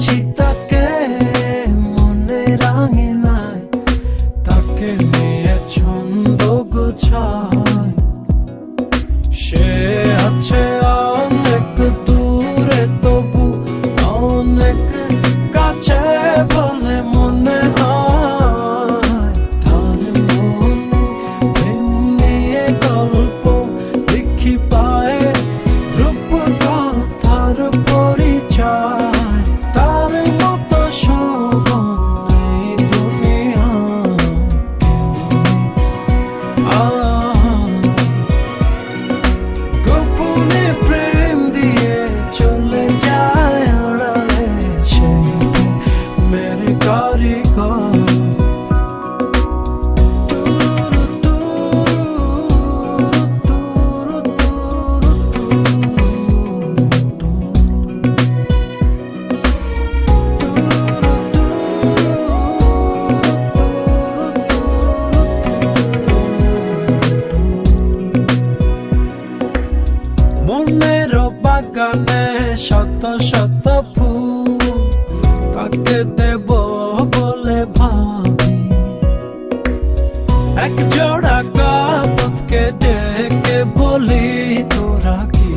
রেখেছি তাকে মনের আঙিনায়, তাকে নিয়ে ছন্দ গোছায়। সে আছে অনেক দূরে তবু অনেক কাছে বলে মনে হয়। তার মনে প্রেম নিয়ে গল্প লিখি পায়ে রূপকথার পরিচয়। তার মতো শোভন এই দুনিয়ায় গোপনে প্রেম দিয়ে চলে যায় আড়ালে সেই মেরে কারিগর। মনের বাগানে শত শত ফুল তাকে দেব বলে ভাবি। এক জোড়া কাপকে ডেকে বলি তোরা কি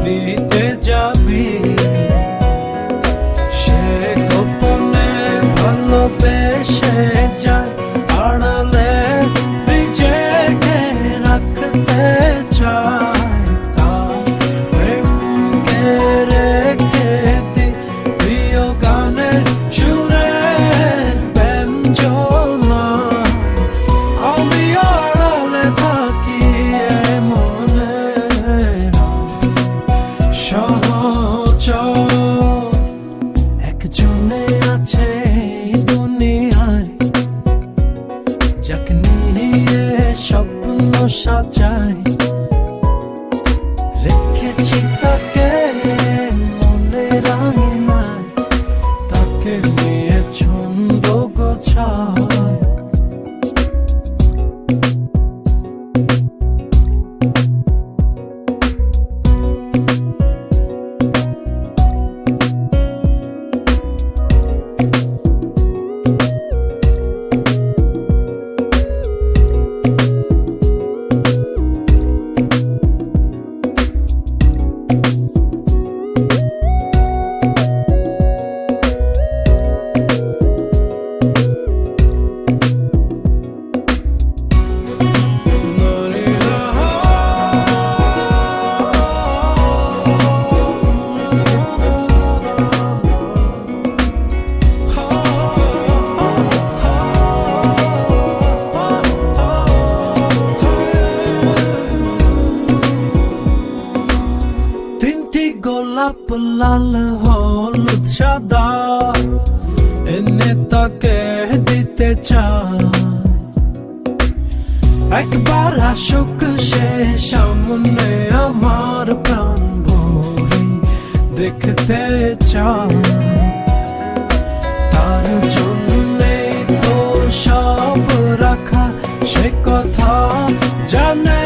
দিতে যাবি। সে গোপনে ভালোবেসে যায় আড়ালে নিজেকে রাখতে চায়। একজনে আছে দুনিয়ায় যাকে নিয়ে স্বপ্ন সাজাই। রেখেছি তাকে মনের আঙিনায়, তাকে নিয়ে ছন্দ গোছায়। গোলাপ লাল হলুদ সাদা এনে তাকে দিতে চাই। একবার আসুক সে সামনে আমার প্রাণ ভরে দেখতে চাই। তার জন্যে তো সব রাখা সে কথা জানে